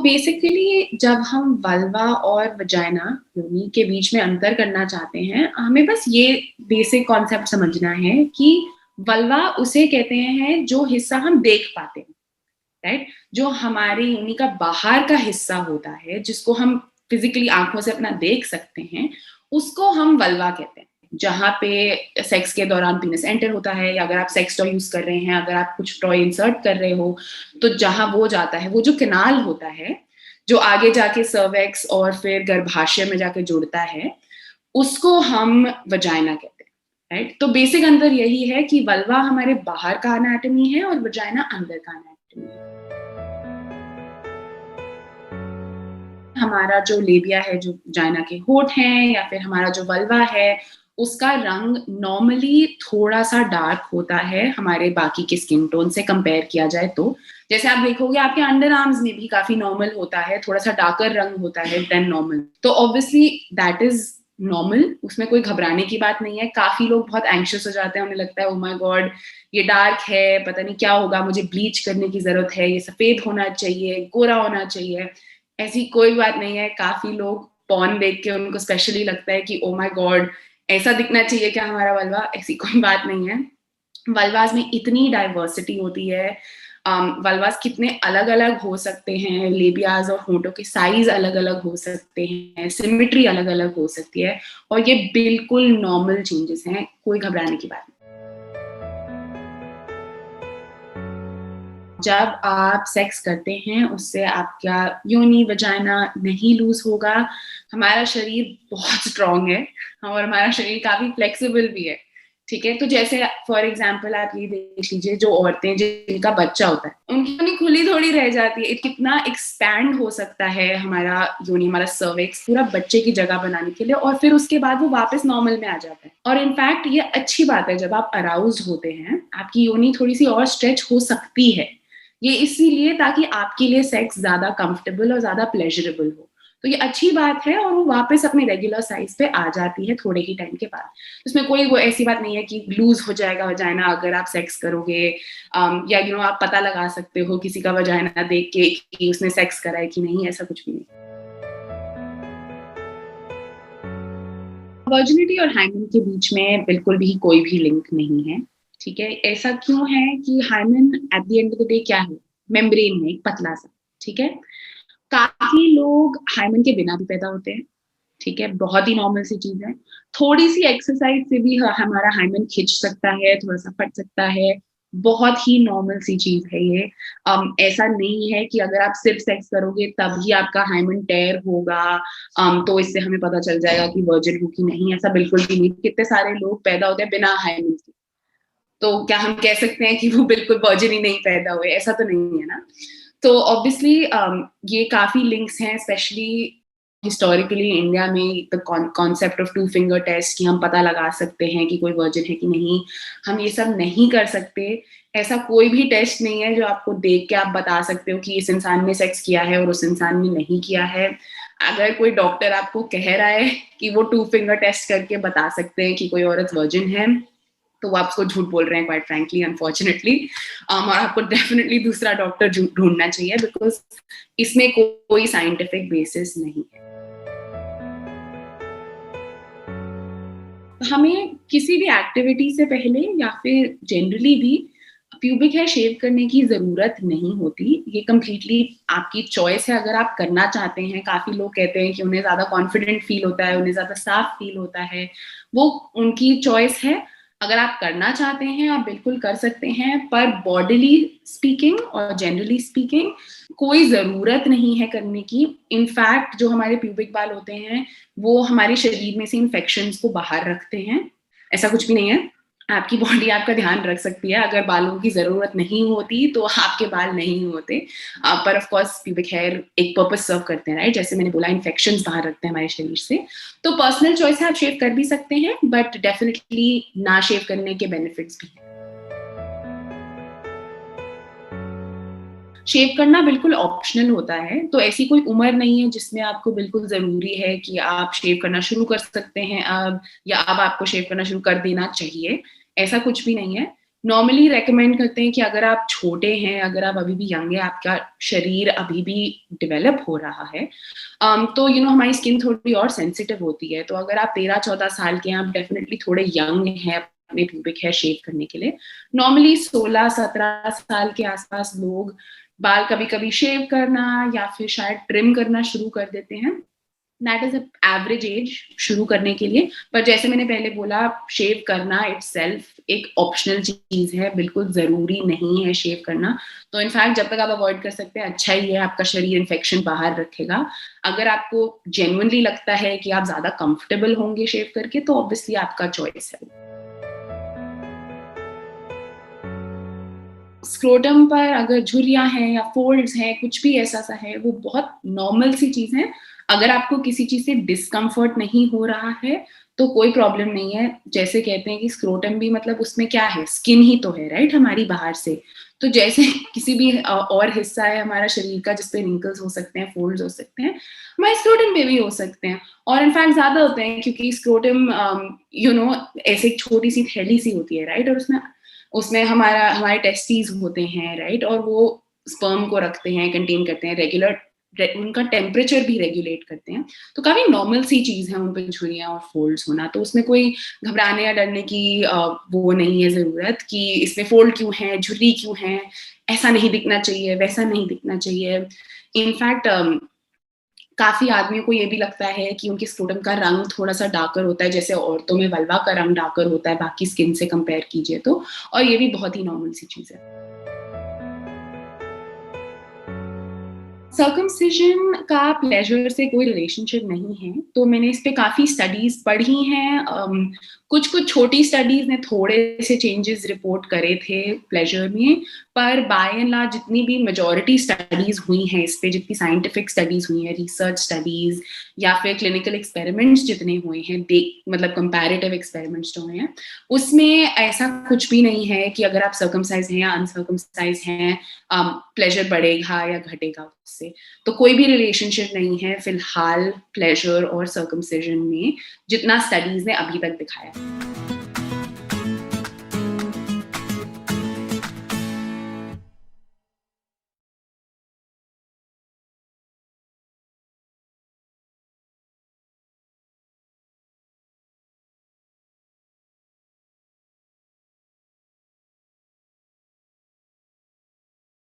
Basically जब हम vulva और वजाइना योनि के बीच में अंतर करना चाहते हैं, हमें बस ये बेसिक कॉन्सेप्ट समझना है कि वल्वा उसे कहते हैं जो हिस्सा हम देख पाते हैं, राइट? जो हमारी योनि का बाहर का हिस्सा होता है, जिसको हम फिजिकली आंखों से अपना देख सकते हैं, उसको हम वल्वा कहते हैं। जहाँ पे सेक्स के दौरान पीनस एंटर होता है, या अगर आप सेक्स टॉय यूज कर रहे हैं, अगर आप कुछ टॉय इंसर्ट कर रहे हो, तो जहाँ वो जाता है, वो जो किनाल होता है, जो आगे जाके सर्वेक्स और फिर गर्भाशय में जाके जुड़ता है, उसको हम वजाइना कहते हैं, राइट? तो बेसिक अंतर यही है कि वल्वा हमारे बाहर का एनाटॉमी है और वजाइना अंदर का एनाटॉमी है। हमारा जो लेबिया है, जो वजाइना के होंठ हैं, या फिर हमारा जो वल्वा है, उसका रंग नॉर्मली थोड़ा सा डार्क होता है हमारे बाकी के स्किन टोन से कंपेयर किया जाए तो। जैसे आप देखोगे आपके अंडर आर्म्स में भी काफी नॉर्मल होता है, थोड़ा सा डार्कर रंग होता है देन नॉर्मल। तो ऑब्वियसली दैट इज नॉर्मल, उसमें कोई घबराने की बात नहीं है। काफी लोग बहुत एंग्शियस हो जाते हैं, उन्हें लगता है ओ माय गॉड ये डार्क है, पता नहीं क्या होगा, मुझे ब्लीच करने की जरूरत है, ये सफेद होना चाहिए, गोरा होना चाहिए। ऐसी कोई बात नहीं है। काफी लोग पॉर्न देख के उनको स्पेशली लगता है कि ओ माय गॉड ऐसा दिखना चाहिए क्या हमारा वल्वा। ऐसी कोई बात नहीं है। वल्वास में इतनी डाइवर्सिटी होती है। वल्वास कितने अलग अलग हो सकते हैं, लेबियाज और होंठों के साइज अलग अलग हो सकते हैं, सिमेट्री अलग अलग हो सकती है, और ये बिल्कुल नॉर्मल चेंजेस हैं, कोई घबराने की बात नहीं। जब आप सेक्स करते हैं उससे आपका योनि वजाइना नहीं लूज होगा। हमारा शरीर बहुत स्ट्रांग है और हमारा शरीर काफी फ्लेक्सिबल भी है, ठीक है? तो जैसे फॉर एग्जांपल आप ये देख लीजिए, जो औरतें जिनका बच्चा होता है उनकी योनि खुली थोड़ी रह जाती है। कितना एक्सपैंड हो सकता है हमारा योनि, हमारा सर्विक्स पूरा बच्चे की जगह बनाने के लिए, और फिर उसके बाद वो वापस नॉर्मल में आ जाता है। और इनफैक्ट ये अच्छी बात है, जब आप अराउज्ड होते हैं आपकी योनि थोड़ी सी और स्ट्रेच हो सकती है। ये इसीलिए ताकि आपके लिए सेक्स ज्यादा कंफर्टेबल और ज्यादा प्लेजरेबल हो। तो ये अच्छी बात है, और वो वापस अपने रेगुलर साइज पे आ जाती है थोड़े ही टाइम के बाद। इसमें कोई वो ऐसी बात नहीं है कि लूज हो जाएगा वजाइना अगर आप सेक्स करोगे, या आप पता लगा सकते हो किसी का वजाइना देख के कि उसने सेक्स करा है कि नहीं, ऐसा कुछ भी नहीं। वर्जिनिटी और हाइमेन के बीच में बिल्कुल भी कोई भी लिंक नहीं है, ठीक है? ऐसा क्यों है कि hymen at the end of the day क्या है? मेम्ब्रेन है, एक पतला सा, ठीक है? काफी लोग हाइमेन के बिना भी पैदा होते हैं, ठीक है? बहुत ही नॉर्मल सी चीज है। थोड़ी सी एक्सरसाइज से भी हमारा हाइमेन खिंच सकता है, थोड़ा सा फट सकता है। बहुत ही नॉर्मल सी चीज है ये। ऐसा नहीं है कि अगर आप सिर्फ सेक्स करोगे तभी आपका हाइमेन टेयर होगा, तो इससे हमें पता चल जाएगा कि वर्जिन हो कि नहीं। ऐसा बिल्कुल भी नहीं। कितने सारे लोग पैदा होते हैं बिना हाइमेन के, तो क्या हम कह सकते हैं कि वो बिल्कुल वर्जिन ही नहीं पैदा हुए? ऐसा तो नहीं है ना। तो ऑब्वियसली ये काफी लिंक्स हैं, स्पेशली हिस्टोरिकली इंडिया में the concept of two finger test, कि हम पता लगा सकते हैं कि कोई वर्जिन है कि नहीं। हम ये सब नहीं कर सकते। ऐसा कोई भी टेस्ट नहीं है जो आपको देख के आप बता सकते हो कि इस इंसान ने सेक्स किया है और उस इंसान ने नहीं किया है। अगर कोई डॉक्टर आपको कह रहा है कि वो टू फिंगर टेस्ट करके बता सकते हैं कि कोई औरत वर्जिन है, तो वो आपको झूठ बोल रहे हैं, क्वाइट फ्रैंकली, अनफॉर्चुनेटली। और आपको डेफिनेटली दूसरा डॉक्टर ढूंढना चाहिए, बिकॉज इसमें कोई साइंटिफिक बेसिस नहीं है। हमें किसी भी एक्टिविटी से पहले या फिर जनरली भी प्यूबिक हेयर शेव करने की जरूरत नहीं होती। ये कंप्लीटली आपकी चॉइस है, अगर आप करना चाहते हैं। काफी लोग कहते हैं कि उन्हें ज्यादा कॉन्फिडेंट फील होता है, उन्हें ज्यादा साफ फील होता है, वो उनकी चॉइस है। अगर आप करना चाहते हैं आप बिल्कुल कर सकते हैं, पर बॉडीली स्पीकिंग और जनरली स्पीकिंग कोई जरूरत नहीं है करने की। इनफैक्ट जो हमारे प्यूबिक बाल होते हैं वो हमारे शरीर में से इन्फेक्शंस को बाहर रखते हैं। ऐसा कुछ भी नहीं है। आपकी बॉडी आपका ध्यान रख सकती है। अगर बालों की जरूरत नहीं होती तो आपके बाल नहीं होते। पर ऑफ कोर्स प्यूबिक हेयर एक पर्पस सर्व करते हैं, राइट? जैसे मैंने बोला, इन्फेक्शंस बाहर रखते हैं हमारे शरीर से। तो पर्सनल चॉइस है, आप शेव कर भी सकते हैं, बट डेफिनेटली ना शेव करने के बेनिफिट्स भी हैं। शेव करना बिल्कुल ऑप्शनल होता है, तो ऐसी कोई उम्र नहीं है जिसमें आपको बिल्कुल जरूरी है कि आप शेव करना शुरू कर सकते हैं अब, या अब आपको शेव करना शुरू कर देना चाहिए। ऐसा कुछ भी नहीं है। नॉर्मली रेकमेंड करते हैं कि अगर आप छोटे हैं, अगर आप अभी भी यंग है, आपका शरीर अभी भी डेवलप हो रहा है, तो हमारी स्किन थोड़ी और सेंसिटिव होती है। तो अगर आप 13-14 साल के हैं, आप डेफिनेटली थोड़े यंग हैं अपने प्यूबिक हेयर शेव करने के लिए। नॉर्मली 16-17 साल के आसपास लोग बाल कभी-कभी शेव करना या फिर शायद ट्रिम करना शुरू कर देते हैं। दैट इज एवरेज एज शुरू करने के लिए। पर जैसे मैंने पहले बोला, शेव करना इटसेल्फ एक ऑप्शनल चीज है, बिल्कुल जरूरी नहीं है शेव करना। तो इनफैक्ट जब तक आप अवॉइड कर सकते हैं अच्छा ही है, आपका शरीर इन्फेक्शन बाहर रखेगा। अगर आपको जेन्युइनली लगता है कि आप ज्यादा कंफर्टेबल होंगे शेव करके, तो ऑब्वियसली आपका चॉइस है। स्क्रोटम पर अगर झुर्रियाँ हैं या फ़ोल्ड्स हैं, कुछ भी ऐसा सा है, वो बहुत नॉर्मल सी चीज़ है। अगर आपको किसी चीज़ से डिस्कम्फ़र्ट नहीं हो रहा है, तो कोई प्रॉब्लम नहीं है। जैसे कहते हैं कि स्क्रोटम भी मतलब उसमें क्या है, स्किन ही तो है, राइट? हमारी बाहर से। तो जैसे किसी भी और हिस्सा है हमारा शरीर का जिस पे रिंकल्स हो सकते हैं, फ़ोल्ड्स हो सकते हैं, हमारे स्क्रोटम पे भी हो सकते हैं। और इनफैक्ट ज़्यादा होते हैं क्योंकि स्क्रोटम ऐसे एक छोटी-सी थैली सी होती है, राइट? और उसमें उसमें हमारे टेस्टीज होते हैं, राइट? और वो स्पर्म को रखते हैं, कंटेन करते हैं, उनका टेम्परेचर भी रेगुलेट करते हैं। तो काफी नॉर्मल सी चीज है उन पे झुर्रियां और फोल्ड्स होना। तो उसमें कोई घबराने या डरने की वो नहीं है जरूरत कि इसमें फोल्ड क्यों है, झुर्री क्यों है, ऐसा नहीं दिखना चाहिए, वैसा नहीं दिखना चाहिए। इनफैक्ट काफ़ी आदमियों को ये भी लगता है कि उनके स्क्रोटम का रंग थोड़ा-सा डार्कर होता है, जैसे औरतों में वल्वा का रंग डार्कर होता है बाकी स्किन से कंपेयर कीजिए तो, और ये भी बहुत ही नॉर्मल सी चीज़ है। सर्कमसिजन का प्लेज़र से कोई रिलेशनशिप नहीं है, तो मैंने इस पे काफ़ी स्टडीज़ पढ़ी हैं। कुछ-कुछ छोटी स्टडीज़ ने थोड़े से चेंजेस रिपोर्ट करे थे प्लेज़र में, पर बाय एंड लार्ज जितनी भी मेजॉरिटी स्टडीज़ हुई हैं इस पे, जितनी साइंटिफिक स्टडीज़ हुई हैं, रिसर्च स्टडीज़ या फिर क्लिनिकल एक्सपेरिमेंट्स जितने हुए हैं, मतलब कंपैरेटिव एक्सपेरिमेंट्स जो हुए हैं, उसमें ऐसा कुछ भी नहीं है कि अगर आप सर्कमसाइज़ हैं या अनसर्कमसाइज़ हैं, प्लेज़र बढ़ेगा या घटेगा उससे। तो कोई भी रिलेशनशिप नहीं है फिलहाल प्लेज़र और सर्कमसिजन में, जितना स्टडीज़ ने अभी तक दिखाया है।